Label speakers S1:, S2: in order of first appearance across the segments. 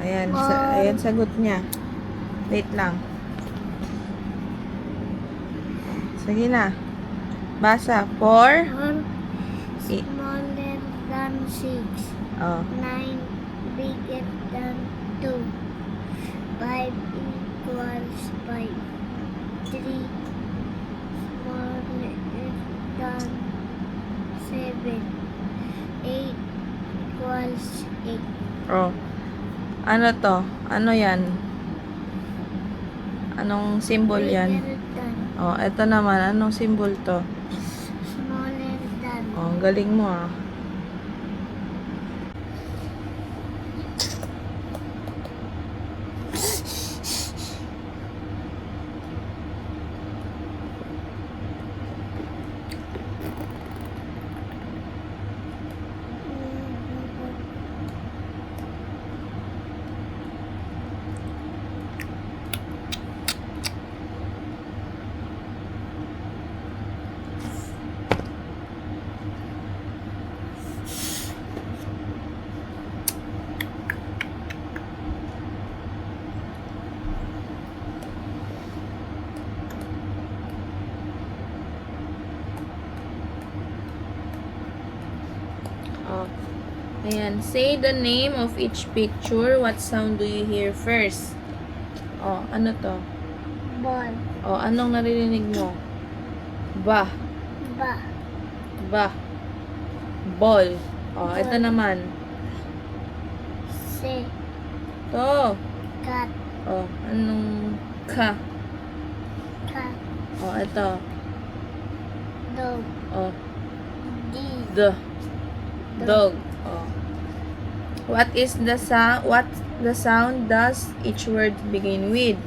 S1: Ayan, ayan sagot niya. Wait lang. Sige na. Basa. 4.
S2: 4 smaller than 6.
S1: Oh.
S2: 9 bigger than 2. 5 equals 5. 3 smaller than 7. 8 equals 8.
S1: Oh. Ano to? Ano yan? Anong symbol yan?
S2: Bigger than.
S1: Oh, eto naman. Anong symbol to?
S2: Smaller than.
S1: Oh, ang galing mo ah. Oh. Ayan. Say the name of each picture. What sound do you hear first? Oh, ano to?
S2: Ball.
S1: Oh, anong naririnig mo? Ba.
S2: Ba.
S1: Ba. Ball. Oh, ito
S2: Ball.
S1: naman.
S2: Se.
S1: To.
S2: Cat.
S1: Oh, anong ka?
S2: Cat.
S1: Oh, ito.
S2: Dog.
S1: Oh,
S2: D.
S1: the. Dog. Oh. What the sound does each word begin with?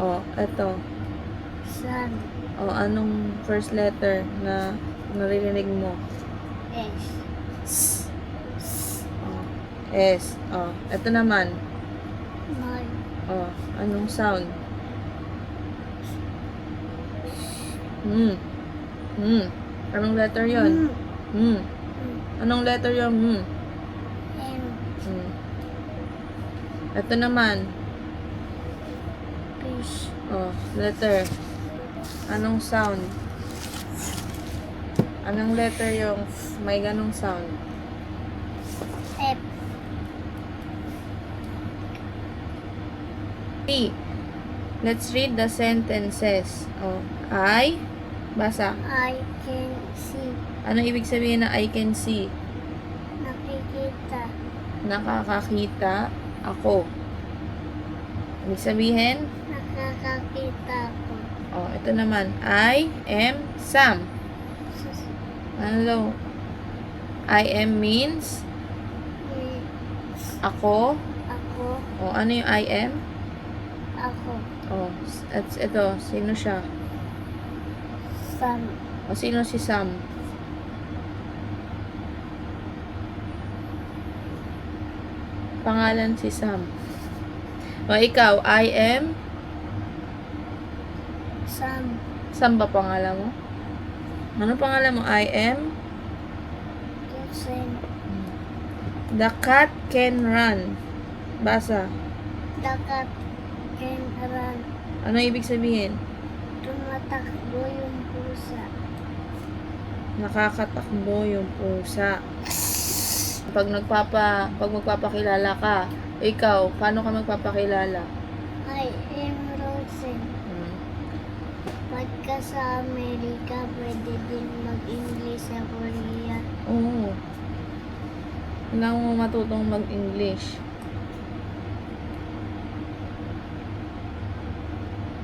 S1: Oh, ito.
S2: Sun.
S1: Oh, anong first letter na naririnig mo?
S2: S.
S1: S. Oh, S. Oh, ito naman.
S2: Mal.
S1: Oh, anong sound? Hmm. Hmm. Anong letter yon? Hmm. Anong letter yon? Hmm.
S2: M.
S1: Hmm. Ito naman.
S2: Fish.
S1: Oh, letter. Anong sound? Anong letter yung may ganong sound?
S2: F.
S1: T. Let's read the sentences. Oh, basa.
S2: I can see.
S1: Ano ibig sabihin na I can see?
S2: Nakikita.
S1: Nakakakita ako. Ibig sabihin?
S2: Nakakakita ko.
S1: Oh, ito naman. I am Sam. Ano daw? I am means ako.
S2: Ako.
S1: Oh, ano yung I am?
S2: Ako.
S1: Oh, at ito, sino siya?
S2: Sun.
S1: O sino si Sam? Pangalan si Sam. O ikaw, I am?
S2: Sun.
S1: Sam ba pangalan mo? Ano pangalan mo? I am?
S2: Kusen.
S1: The cat can run. Basa.
S2: Dakat. Can run.
S1: Ano ibig sabihin?
S2: Tumatakbo yung pusa.
S1: Nakakatakbo yung pusa. Pag magpapakilala ka, ikaw, paano ka magpapakilala?
S2: I am Rosen.
S1: Hmm.
S2: Pagka sa Amerika, pwede din mag-English sa Korea.
S1: Oo. Kailangan mo matutong mag-English.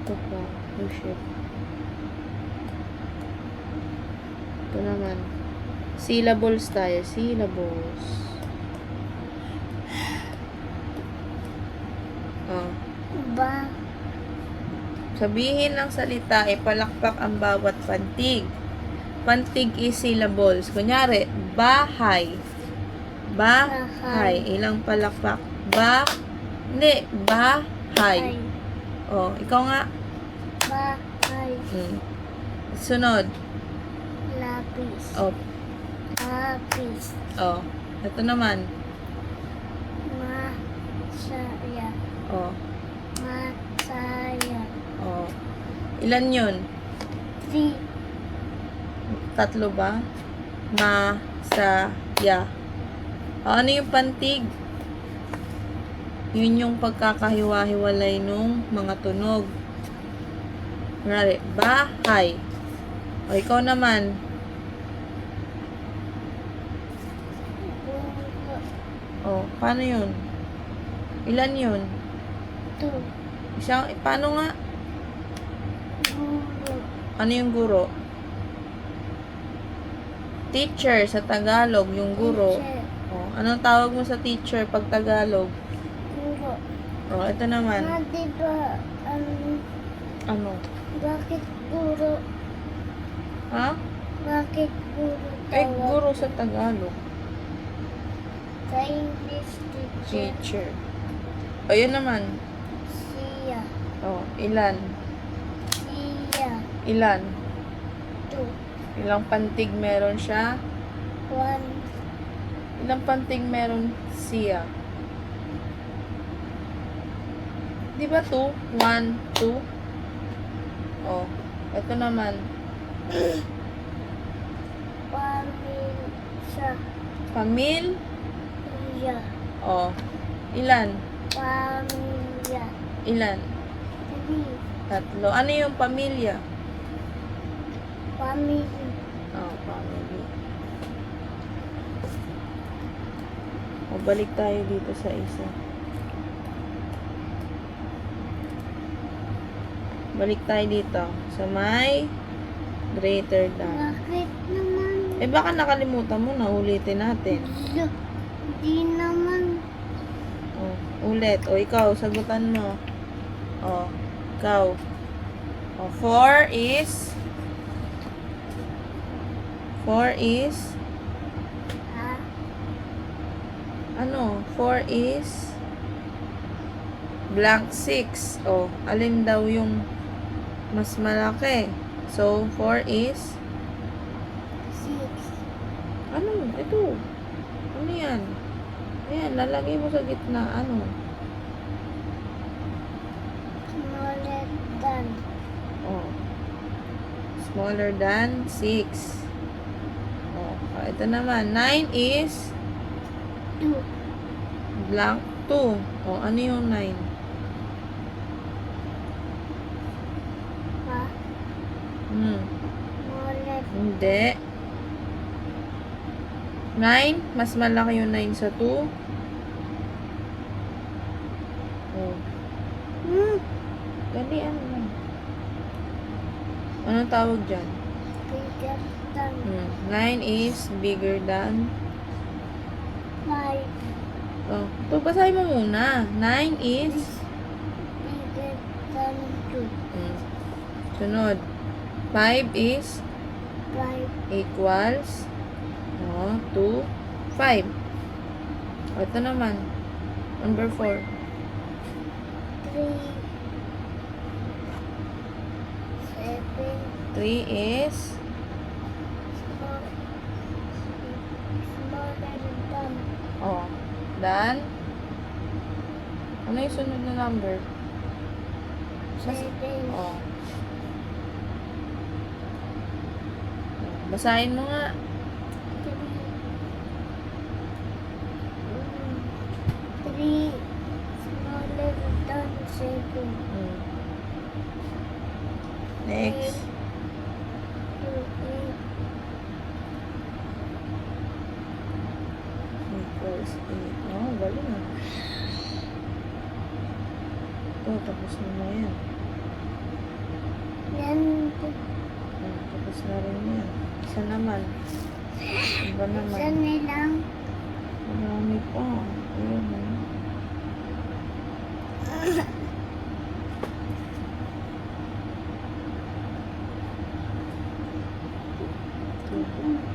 S1: Ito pa. Oh shit. Ito naman. Syllables tayo. Syllables. Oh.
S2: Ba.
S1: Sabihin ng salita, ipalakpak ang bawat pantig. Pantig is syllables. Kunyari, bahay. Bahay. Ilang palakpak? Hindi. Bahay. Oh, ikaw nga.
S2: Bahay.
S1: Sunod.
S2: Lapis.
S1: Oh.
S2: Lapis.
S1: Oh. Ito naman.
S2: Masaya.
S1: Oh.
S2: Masaya.
S1: Oh. Ilan yun?
S2: 3.
S1: Tatlo ba? Masaya. O, ano yung pantig? Yun yung pagkakahiwa-hiwalay nung mga tunog. Kunwari, bahay. O, ikaw naman.
S2: Guro.
S1: O, paano yun? Ilan yun?
S2: 2.
S1: Isang, paano nga?
S2: Guro.
S1: Ano yung guro? Teacher sa Tagalog, yung guro.
S2: Teacher.
S1: O, anong tawag mo sa teacher pag Tagalog?
S2: Guro.
S1: O, ito naman.
S2: Ma, diba,
S1: Ano?
S2: bakit guro?
S1: Ha?
S2: Bakit guro
S1: Eh,
S2: tawag?
S1: guro sa Tagalog.
S2: Sa English teacher.
S1: Teacher. O, yun naman.
S2: Siya.
S1: O, ilan?
S2: Siya.
S1: Ilan?
S2: 2.
S1: Ilang pantig meron siya?
S2: 1.
S1: Ilang pantig meron siya? Di ba 2? 1, 2? O, ito naman.
S2: Pamilya.
S1: Pamil?
S2: Iya.
S1: O, ilan?
S2: Pamilya.
S1: Ilan?
S2: 3.
S1: Tatlo. Ano yung pamilya?
S2: Pamilya.
S1: O, family. O, balik tayo dito sa isa. Balik tayo dito. Sa may greater than.
S2: Bakit naman?
S1: Eh, baka nakalimutan mo na. Ulitin natin.
S2: Di naman.
S1: O, ulit. O, ikaw, sagutan mo. O, ikaw. O, 4 is... 4 is...
S2: Ha?
S1: Ano? 4 is... blank 6. O, alin daw yung mas malaki? So, 4 is...
S2: 6.
S1: Ano? Ito. Ano yan? Ayan, lalagay mo sa gitna. Ano?
S2: Smaller than.
S1: Oh. Smaller than 6. Oh, ito naman. 9 is
S2: 2.
S1: blank 2. Oh, ano yung 9?
S2: Ha? Smaller.
S1: Hindi. 9, mas malaki yung 9 sa 2. Oh, dali ano lang. Anong tawag dyan?
S2: Bigger than.
S1: 9 is bigger than...
S2: 5.
S1: Oh, ito, basahin mo muna. 9 is...
S2: Bigger than 2.
S1: Sunod. 5 is
S2: 5.
S1: equals... Oh, 2, 5. Oh, ito naman. Number 4.
S2: 3. 7.
S1: 3 is...
S2: Smaller than.
S1: Oh, dan... Ano yung sunod na number?
S2: 7.
S1: Oh. Basahin mo nga.
S2: 3 smaller than 7.
S1: Next.
S2: 2,
S1: Equals 8. Oh, galing ah. Ito, tapos na na yan.
S2: Yan.
S1: Tapos na rin yan. Isa naman. Iba naman.
S2: Isa nilang.
S1: Marami pa. Ayun ah.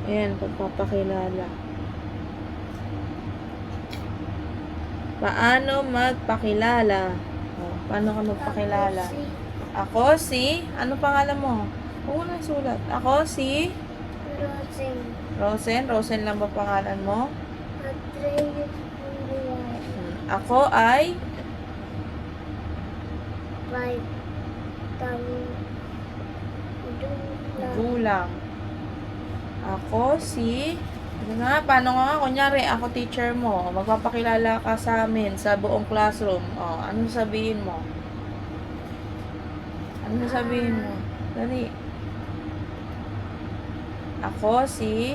S1: Ayan, pagpapakilala. Paano magpakilala? Oh, paano ka magpakilala? Ako si... Ano pangalan mo? Huwag mo na sulat. Ako si...
S2: Rosing.
S1: Rosen. Rosen lang ba pangalan mo?
S2: Atreus Buliwan.
S1: Ako ay
S2: 5,000 lang.
S1: gulang. Ako si... Ano nga, paano nga, kunyari, ako teacher mo, magpapakilala ka sa amin sa buong classroom. O, ano sabihin mo? Ano sabihin mo? Dali. Ako si...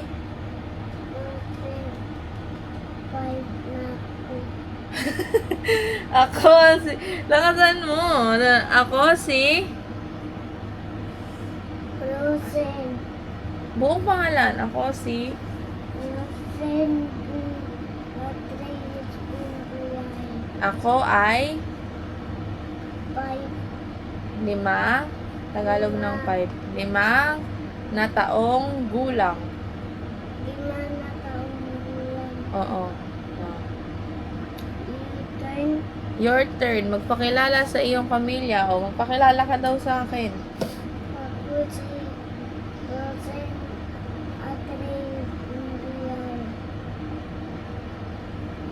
S2: 5 na ako.
S1: Ako si... Lakasan mo. Ako si...
S2: Rosen.
S1: Buong pangalan. Ako si...
S2: Rosen Rodriguez Pinguyan.
S1: Ako ay...
S2: 5
S1: 5. Tagalog ng 5. 5 na taong gulang.
S2: 5 na taong gulang.
S1: Oo.
S2: Turn.
S1: Your turn. Magpakilala sa iyong pamilya. O, magpakilala ka daw sa akin.
S2: Ako si Rosen Rodriguez Pinguyan.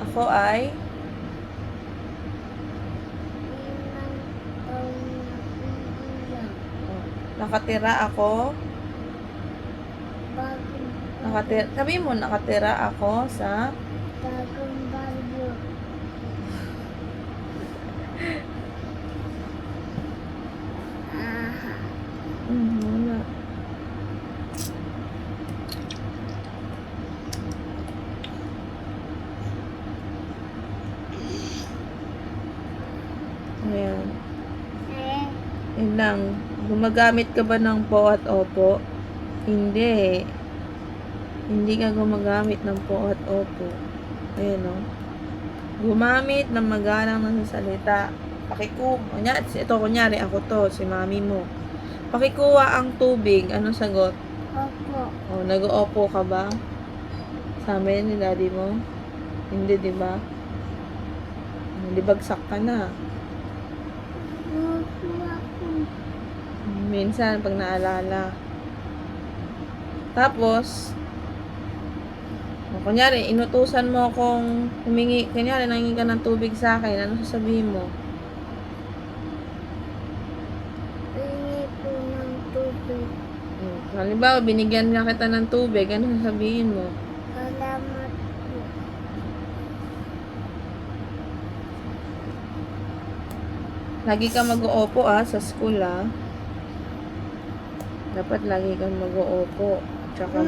S1: Ako ay...
S2: 5 taong gulang.
S1: Nakatira ako.
S2: Bagong
S1: Sabi mo, nakatira ako sa...
S2: baryo. Aha.
S1: Wala. Ayan.
S2: Eh,
S1: Yun lang. Gumagamit ka ba ng po at opo? Hindi. Hindi ka gumagamit ng po at opo. Ayan o. Gumamit ng magalang na salita. Kunyari, ako to, si mami mo. Pakikuha ang tubig. Ano sagot?
S2: opo.
S1: O, nag-oopo ka ba? Sa amin ni daddy mo? Hindi, di ba? Hindi bagsak ka na.
S2: Opo ako.
S1: Minsan, pag naalala. Tapos, kunyari, inutusan mo akong humingi, kunyari, nangingi ka ng tubig sa akin, ano sasabihin mo?
S2: Hingi po ng tubig.
S1: Halimbawa, binigyan nga kita ng tubig, ano sasabihin mo?
S2: Salamat po.
S1: Lagi ka mag-uupo sa school Dapat lagi kang mag-uupo. Tsaka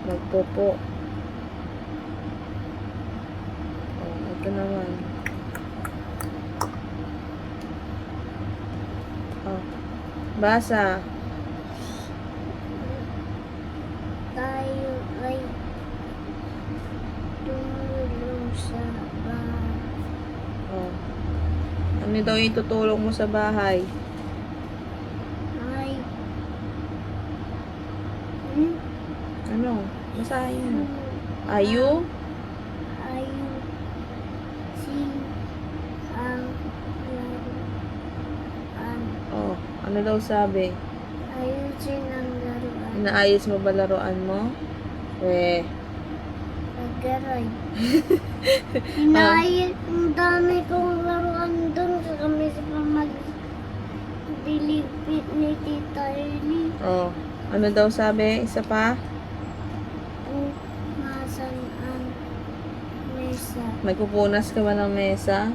S1: magpopo. Ito naman. Basa.
S2: Tayo ay tumulong sa bahay.
S1: Ano daw yung tutulong mo sa bahay?
S2: Ay,
S1: Ano? Basahin mo. Ayu?
S2: ayusin ang laruan.
S1: Ano daw sabi?
S2: Ayusin ang laruan.
S1: Inaayos mo ba laruan mo?
S2: Nagaray. Inayos, ang dami kong laruan doon sa kami sa dilipit ni Tita Ernie.
S1: Ano daw sabi? Isa pa?
S2: Masan ang mesa.
S1: Nagpupunas ka ba ng mesa?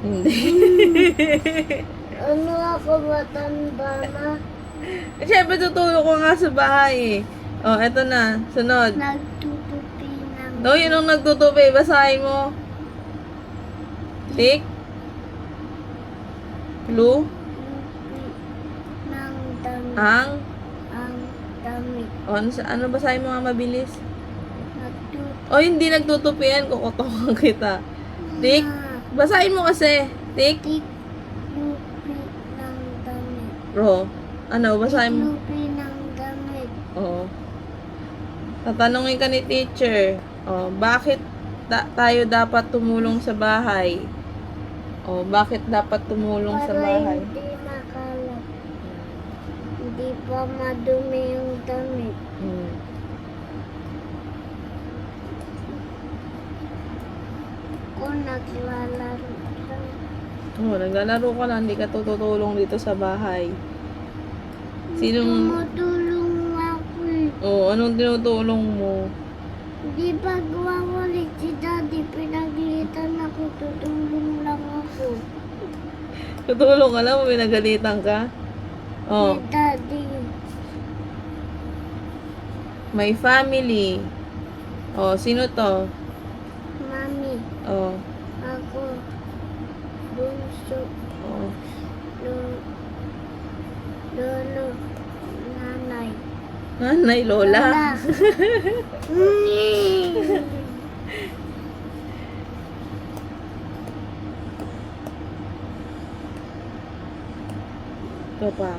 S1: Hindi.
S2: Ano ako matanda na?
S1: Siyempre, tutulong ko nga sa bahay eto na. Sunod.
S2: Nagtutupi ng
S1: Yun ang nagtutupi. Basahin mo. Tik. Lu.
S2: tupi ng damit.
S1: Ang.
S2: Ang damit.
S1: Ano basahin mo nga mabilis?
S2: Nagtutupi
S1: Hindi nagtutupian. Kukutokan kita. Tik. Basahin mo kasi. Tik.
S2: tupi ng damit.
S1: Ro. Ano? Basahin mo.
S2: Tupi ng damit.
S1: Tatanungin ka ni teacher. Bakit tayo dapat tumulong sa bahay? Bakit dapat tumulong sa
S2: Para
S1: bahay?
S2: hindi makalat. Hindi pa madumi yung damit. Ako naglalaro lang.
S1: Oh, naglalaro ka lang, hindi ka tutulong dito sa bahay. Sinong...
S2: Tumutulong ako eh.
S1: Oh, anong tinutulong mo?
S2: Di ba gawawalit si daddy, pinaglitan ako, tutulong lang ako.
S1: Tutulong ka lang, pinagalitan ka? Oh,
S2: Si daddy,
S1: may family. Oh, sino to?
S2: mami,
S1: Oh,
S2: ako, bunso,
S1: oh.
S2: lolo, nanay.
S1: Nanay, lola. Ito pa.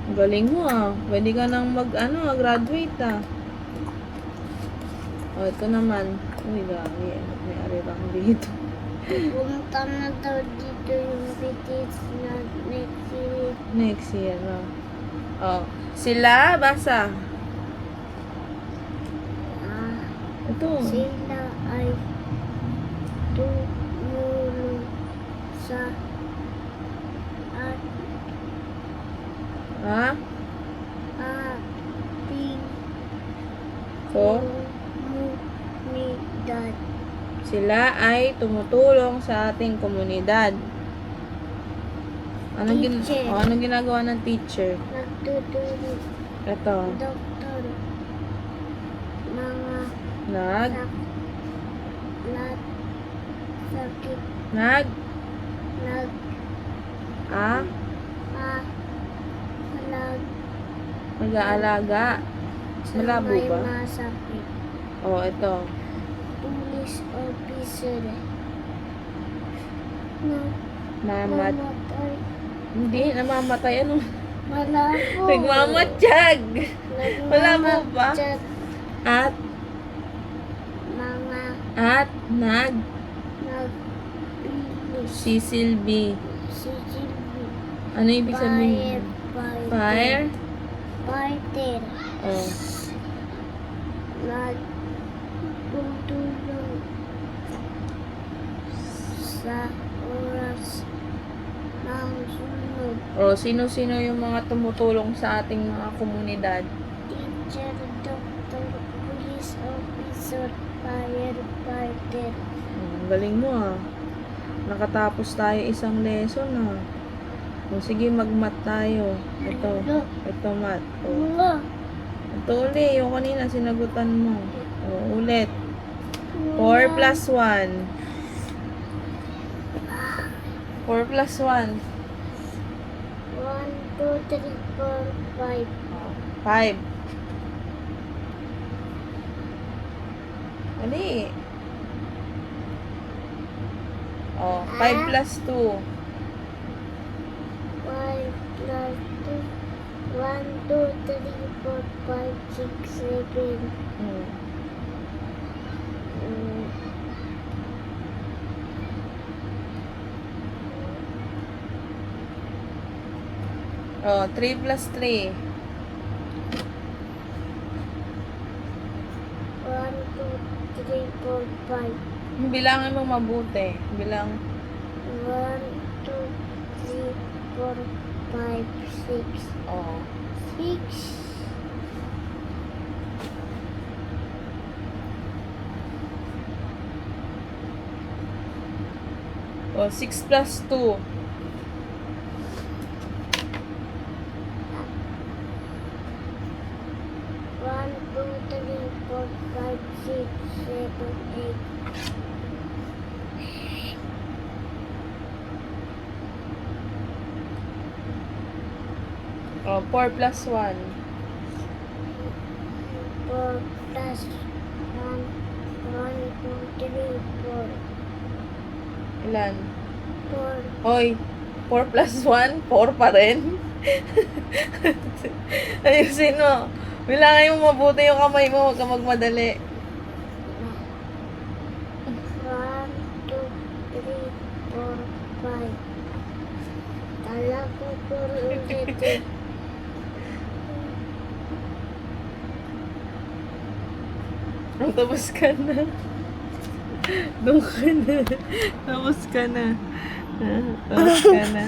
S1: Ang galing mo ah. Pwede ka nang graduate ah. Oh, ito naman. Uy, gagi. May arirang dito.
S2: Pupunta na daw dito yung BTS na next year.
S1: Next year na. Oh. Sila, basa.
S2: Ah,
S1: Ito.
S2: sila ay tumulong sa at
S1: Ha?
S2: ating
S1: So,
S2: komunidad.
S1: sila ay tumutulong sa ating komunidad.
S2: Teacher.
S1: Anong ginagawa ng teacher?
S2: Nagtutulong
S1: Ito.
S2: doktor, mga
S1: Nag?
S2: lat, sakit,
S1: Nag?
S2: nag,
S1: Ah?
S2: lag,
S1: Mag-aalaga. Malabo
S2: may
S1: ba?
S2: masakit.
S1: Oh, ito.
S2: Police officer. Na mamatay.
S1: Hindi, namamatay. Ano?
S2: Malabo.
S1: Nagmamatsyag. Malabo ba?
S2: Nagmamatsyag.
S1: At,
S2: Mga nagpilis.
S1: si Sylvie.
S2: Si Jimmy.
S1: Ano ibig sabihin? Fire?
S2: Fighter.
S1: Oh.
S2: Nagtutulong sa oras ng sunog.
S1: Oh, sino-sino yung mga tumutulong sa ating mga komunidad?
S2: Teacher, doctor, police officer, firefighter.
S1: Ang galing mo ah. Nakatapos tayo isang lesson ah. O sige, mag-mat tayo. Ito mat. O,
S2: Wala.
S1: ito uli, yung kanina sinagutan mo. O, ulit. 4 plus 1. 4 plus 1.
S2: 1, 2, 3, 4, 5.
S1: 5. Ali. O, 5 plus 2.
S2: 5 plus 2. 1, 2, 3, 4, 5, 6, 7.
S1: Hmm. O, 3 plus 3.
S2: 1, 2, 3, 4, 5.
S1: Bilangin mo mabuti. Bilang
S2: 1, 2, 3, 4, 5, 6.
S1: oh.
S2: 6.
S1: O, 6 plus 2.
S2: 1, 2, 3, 4, 5, 6, 7, 8.
S1: O, 4 plus 1.
S2: 4 plus 1, 1, 2, 3, 4.
S1: Ilan?
S2: 4.
S1: Hoy, 4 plus 1, 4 pa rin. Ayusin mo. Bilangin mo mabuti yung kamay mo, huwag ka magmadali.
S2: 1, 2, 3, 4, 5. Kala ko 4 ulit eh.
S1: Oh, tapos ka na. Doon ka na. Tapos ka na. Tapos ka na.